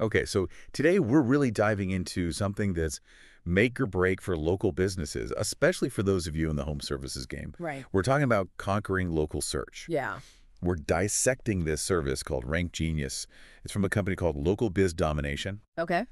Okay, so today we're really diving into something that's make or break for local businesses, especially for those of you in the home services game. Right. We're talking about conquering local search. Yeah. We're dissecting this service called RankGenius. It's from a company called Local Biz Domination, Okay.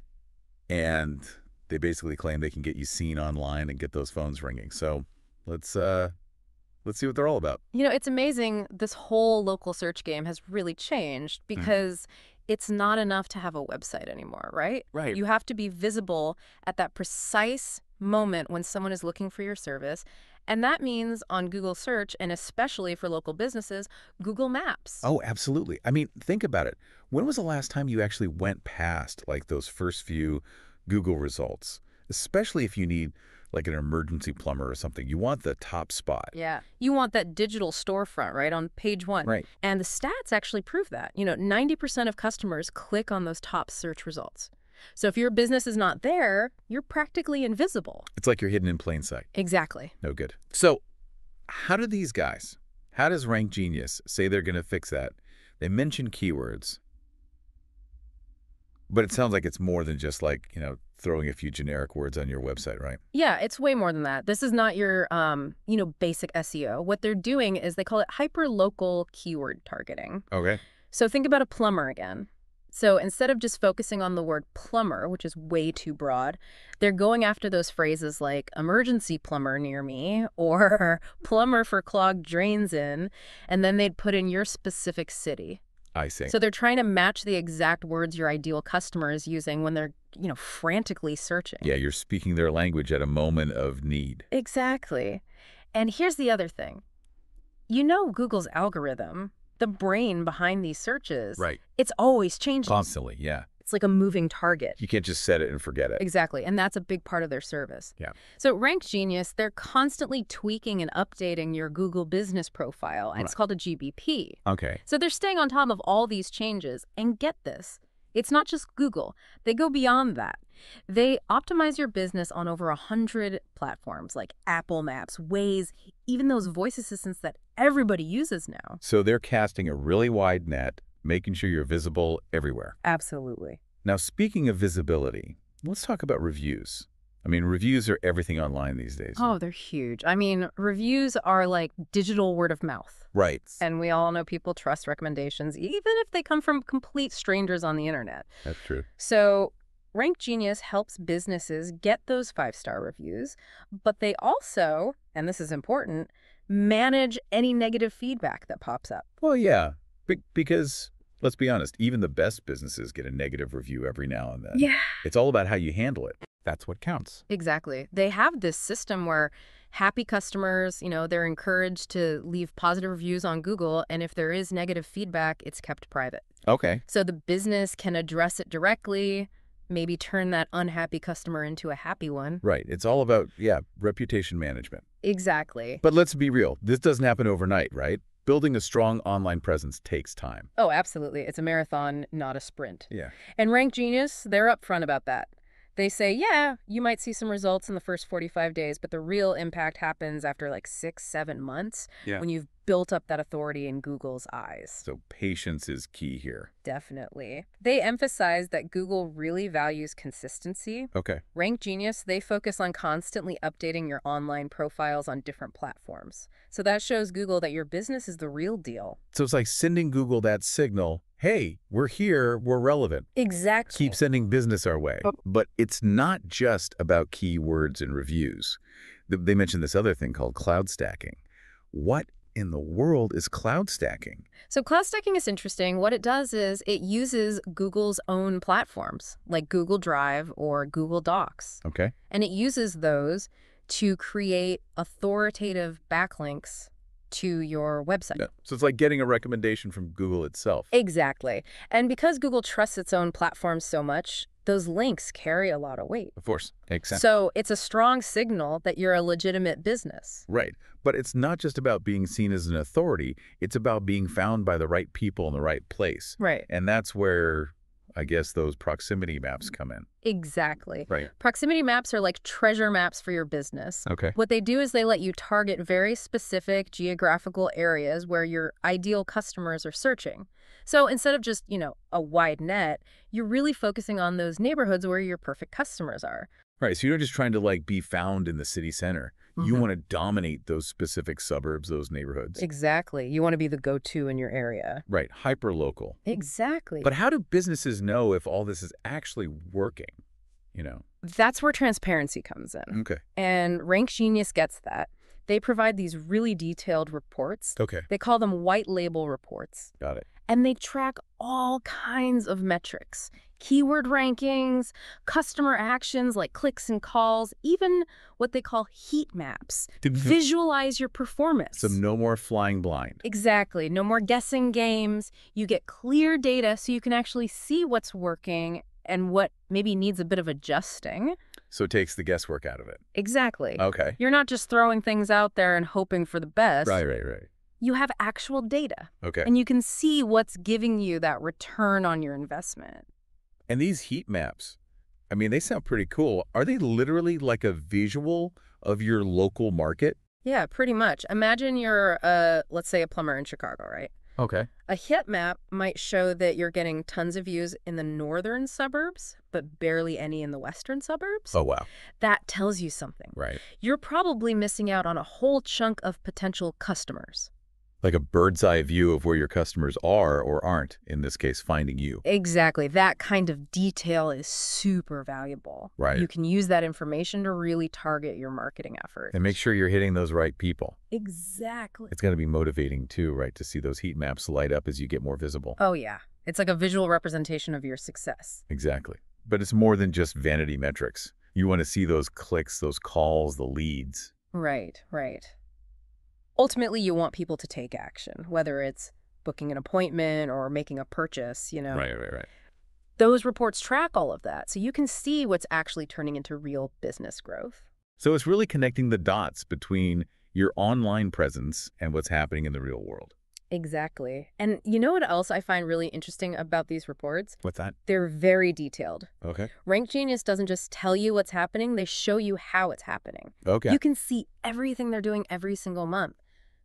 and they basically claim they can get you seen online and get those phones ringing. So let's see what they're all about. It's amazing. This whole local search game has really changed because it's not enough to have a website anymore, right? Right. You have to be visible at that precise moment when someone is looking for your service. And that means on Google search, and especially for local businesses, Google Maps. Oh, absolutely. I mean, think about it. When was the last time you actually went past like those first few Google results? Especially if you need like an emergency plumber or something. You want the top spot. Yeah. You want that digital storefront, right, on page one. Right. And the stats actually prove that. 90% of customers click on those top search results. So if your business is not there, you're practically invisible. It's like you're hidden in plain sight. Exactly. No good. So how does RankGenius say they're going to fix that? They mention keywords, but it sounds like it's more than just like, throwing a few generic words on your website, right? Yeah, it's way more than that. This is not your, basic SEO. What they're doing is they call it hyper-local keyword targeting. Okay. So think about a plumber again. So instead of just focusing on the word plumber, which is way too broad, they're going after those phrases like emergency plumber near me or plumber for clogged drains in, and then they'd put in your specific city. I see. So they're trying to match the exact words your ideal customer is using when they're, frantically searching. Yeah, you're speaking their language at a moment of need. Exactly. And here's the other thing. Google's algorithm, the brain behind these searches, Right. it's always changing. Constantly, yeah. It's like a moving target. You can't just set it and forget it. Exactly. And that's a big part of their service. Yeah. So RankGenius, they're constantly tweaking and updating your Google business profile, and it's called a GBP. Okay. So they're staying on top of all these changes. And get this, it's not just Google. They go beyond that. They optimize your business on over 100 platforms like Apple Maps, Waze, even those voice assistants that everybody uses now. So they're casting a really wide net, making sure you're visible everywhere. Absolutely. Now, speaking of visibility, let's talk about reviews. I mean, reviews are everything online these days. Oh, they're huge. I mean, reviews are like digital word of mouth. Right. And we all know people trust recommendations, even if they come from complete strangers on the internet. That's true. So RankGenius helps businesses get those 5-star reviews, but they also, and this is important, manage any negative feedback that pops up. Well, yeah, because let's be honest, even the best businesses get a negative review every now and then. Yeah. It's all about how you handle it. That's what counts. Exactly. They have this system where happy customers, they're encouraged to leave positive reviews on Google, and if there is negative feedback, it's kept private. Okay. So the business can address it directly, maybe turn that unhappy customer into a happy one. Right. It's all about, reputation management. Exactly. But let's be real. This doesn't happen overnight, right? Building a strong online presence takes time. Oh, absolutely. It's a marathon, not a sprint. Yeah. And RankGenius, they're upfront about that. They say, yeah, you might see some results in the first 45 days, but the real impact happens after like 6-7 months when you've built up that authority in Google's eyes. So patience is key here. Definitely. They emphasize that Google really values consistency. Okay. RankGenius, they focus on constantly updating your online profiles on different platforms. So that shows Google that your business is the real deal. So it's like sending Google that signal, hey, we're here, we're relevant. Exactly. Keep sending business our way. But it's not just about keywords and reviews. They mentioned this other thing called cloud stacking. What in the world is cloud stacking? So cloud stacking is interesting. What it does is it uses Google's own platforms like Google Drive or Google Docs. Okay. And it uses those to create authoritative backlinks to your website. Yeah. So it's like getting a recommendation from Google itself. Exactly. And because Google trusts its own platforms so much, those links carry a lot of weight. Of course. Makes sense. So it's a strong signal that you're a legitimate business. Right. But it's not just about being seen as an authority. It's about being found by the right people in the right place. Right. And that's where I guess those proximity maps come in. Exactly. Right. Proximity maps are like treasure maps for your business. Okay. What they do is they let you target very specific geographical areas where your ideal customers are searching. So instead of just, a wide net, you're really focusing on those neighborhoods where your perfect customers are. Right. So you're not just trying to like be found in the city center. You Mhm. want to dominate those specific suburbs, those neighborhoods. Exactly. You want to be the go-to in your area. Right. Hyper local. Exactly. But how do businesses know if all this is actually working? You know? That's where transparency comes in. Okay. And RankGenius gets that. They provide these really detailed reports. Okay. They call them white label reports. Got it. And they track all kinds of metrics. Keyword rankings, customer actions like clicks and calls, even what they call heat maps to visualize your performance. So no more flying blind. Exactly. No more guessing games. You get clear data so you can actually see what's working and what maybe needs a bit of adjusting. So it takes the guesswork out of it. Exactly. Okay. You're not just throwing things out there and hoping for the best. Right. You have actual data. Okay. And you can see what's giving you that return on your investment. And these heat maps, I mean, they sound pretty cool. Are they literally like a visual of your local market? Yeah, pretty much. Imagine you're, let's say, a plumber in Chicago, right? Okay. A heat map might show that you're getting tons of views in the northern suburbs, but barely any in the western suburbs. Oh, wow. That tells you something. Right. You're probably missing out on a whole chunk of potential customers. Like a bird's eye view of where your customers are or aren't, in this case, finding you. Exactly. That kind of detail is super valuable. Right. You can use that information to really target your marketing effort. And make sure you're hitting those right people. Exactly. It's going to be motivating too, right, to see those heat maps light up as you get more visible. Oh, yeah. It's like a visual representation of your success. Exactly. But it's more than just vanity metrics. You want to see those clicks, those calls, the leads. Right. Ultimately, you want people to take action, whether it's booking an appointment or making a purchase, Right. Those reports track all of that, so you can see what's actually turning into real business growth. So it's really connecting the dots between your online presence and what's happening in the real world. Exactly. And you know what else I find really interesting about these reports? What's that? They're very detailed. Okay. RankGenius doesn't just tell you what's happening, they show you how it's happening. Okay. You can see everything they're doing every single month.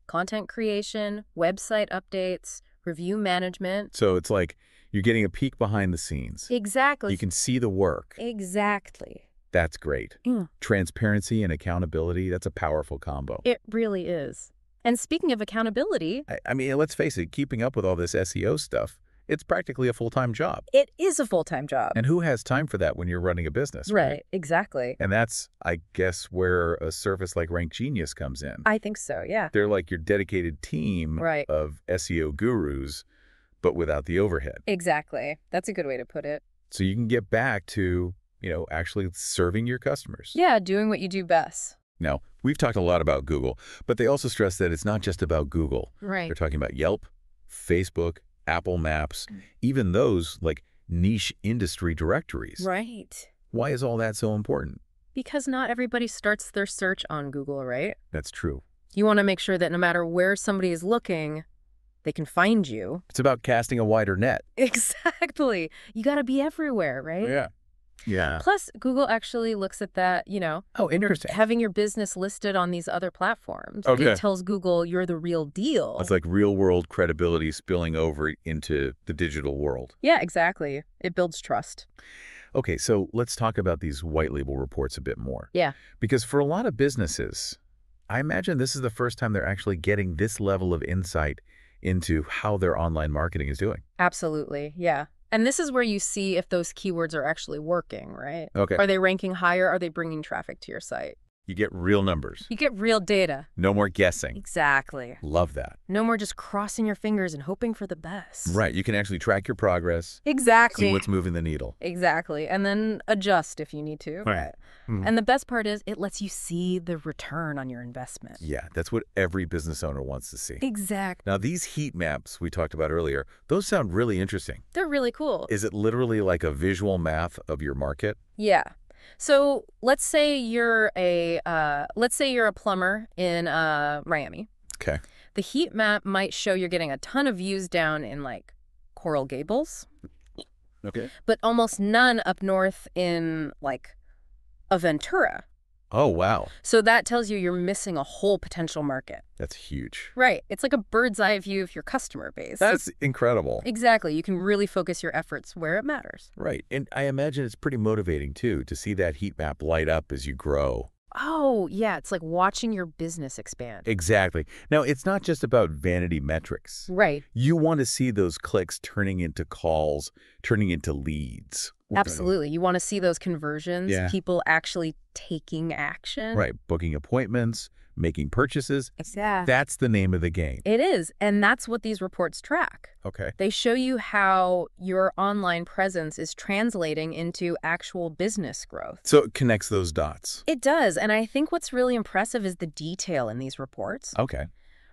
Content creation, website updates, review management. So it's like you're getting a peek behind the scenes. Exactly. You can see the work. Exactly. That's great. Transparency and accountability, that's a powerful combo. It really is. And speaking of accountability, I mean, let's face it, keeping up with all this SEO stuff, it's practically a full-time job. it is a full-time job. And who has time for that when you're running a business? Right, exactly. And that's, I guess, where a service like RankGenius comes in. I think so, yeah. They're like your dedicated team Right. of SEO gurus, but without the overhead. Exactly. That's a good way to put it. So you can get back to, actually serving your customers. Yeah, doing what you do best. Now, we've talked a lot about Google, but they also stress that it's not just about Google. Right. They're talking about Yelp, Facebook, Apple Maps, even those like niche industry directories. Right. Why is all that so important? Because not everybody starts their search on Google, right? That's true. You want to make sure that no matter where somebody is looking, they can find you. It's about casting a wider net. Exactly. You got to be everywhere, right? Yeah. Plus, Google actually looks at that, Oh, interesting. having your business listed on these other platforms. Okay. It tells Google you're the real deal. It's like real world credibility spilling over into the digital world. Yeah, exactly. It builds trust. Okay, so let's talk about these white label reports a bit more. Yeah. Because for a lot of businesses, I imagine this is the first time they're actually getting this level of insight into how their online marketing is doing. Absolutely. Yeah. And this is where you see if those keywords are actually working, right? Okay. Are they ranking higher? Are they bringing traffic to your site? You get real numbers. You get real data. No more guessing. Exactly. Love that. No more just crossing your fingers and hoping for the best. Right. You can actually track your progress, Exactly. see what's moving the needle. Exactly. And then adjust if you need to. Right. Mhm. And the best part is it lets you see the return on your investment. Yeah, that's what every business owner wants to see. Exactly. Now, these heat maps we talked about earlier, those sound really interesting. They're really cool. Is it literally like a visual map of your market? Yeah. So let's say you're a plumber in Miami. Okay. The heat map might show you're getting a ton of views down in like Coral Gables. Okay. but almost none up north in, like, Aventura. Oh, wow. So that tells you you're missing a whole potential market. That's huge. Right. It's like a bird's eye view of your customer base. That's incredible. Exactly. You can really focus your efforts where it matters. Right. And I imagine it's pretty motivating, too, to see that heat map light up as you grow. Oh, yeah. It's like watching your business expand. Exactly. Now, it's not just about vanity metrics. Right. You want to see those clicks turning into calls, turning into leads. Absolutely. You want to see those conversions, Yeah. people actually taking action. Right. Booking appointments, making purchases. Exactly. That's the name of the game. It is. And that's what these reports track. Okay. They show you how your online presence is translating into actual business growth. So it connects those dots. It does. And I think what's really impressive is the detail in these reports. Okay.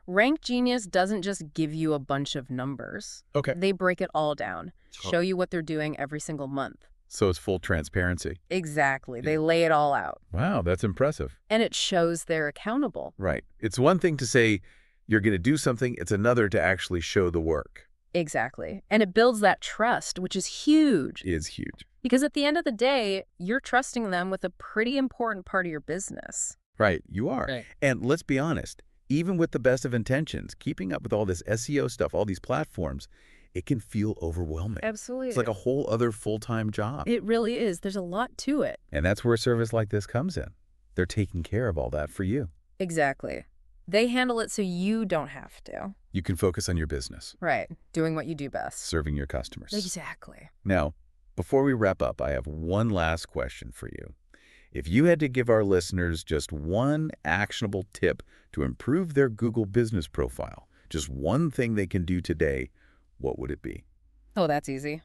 RankGenius doesn't just give you a bunch of numbers. Okay. They break it all down, show you what they're doing every single month. So it's full transparency. Exactly. They lay it all out. Wow, that's impressive. And it shows they're accountable. Right. It's one thing to say you're going to do something. It's another to actually show the work. Exactly. And it builds that trust, which is huge. It is huge. Because at the end of the day, you're trusting them with a pretty important part of your business. Right. You are. Right. And let's be honest, even with the best of intentions, keeping up with all this SEO stuff, all these platforms, it can feel overwhelming. Absolutely. It's like a whole other full-time job. It really is. There's a lot to it. And that's where a service like this comes in. They're taking care of all that for you. Exactly. They handle it so you don't have to. You can focus on your business, Right. Doing what you do best. serving your customers. Exactly. Now, before we wrap up, I have one last question for you. If you had to give our listeners just one actionable tip to improve their Google business profile, just one thing they can do today, what would it be? Oh, that's easy.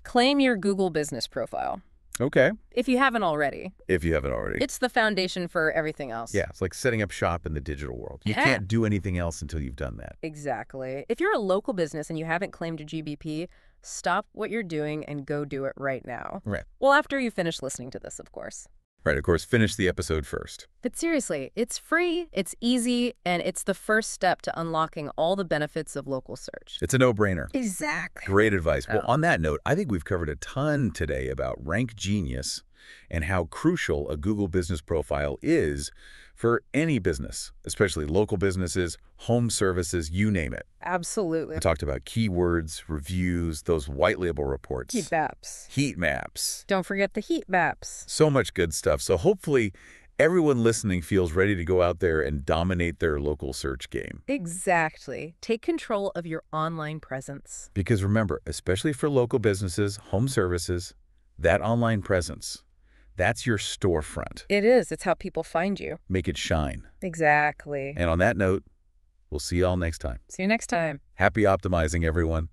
Claim your Google business profile. Okay. If you haven't already. If you haven't already. It's the foundation for everything else. Yeah, it's like setting up shop in the digital world. You Yeah. can't do anything else until you've done that. Exactly. If you're a local business and you haven't claimed a GBP, stop what you're doing and go do it right now. Right. Well, after you finish listening to this, of course. Right, of course, finish the episode first. But seriously, it's free, it's easy, and it's the first step to unlocking all the benefits of local search. It's a no-brainer. Exactly. Great advice. Well, Oh. on that note, I think we've covered a ton today about RankGenius and how crucial a Google business profile is for any business, especially local businesses, home services, you name it. Absolutely. We talked about keywords, reviews, those white label reports. Heat maps. Heat maps. Don't forget the heat maps. So much good stuff. So hopefully everyone listening feels ready to go out there and dominate their local search game. Exactly. Take control of your online presence. Because remember, especially for local businesses, home services, that online presence, that's your storefront. It is. It's how people find you. Make it shine. Exactly. And on that note, we'll see you all next time. See you next time. Happy optimizing, everyone.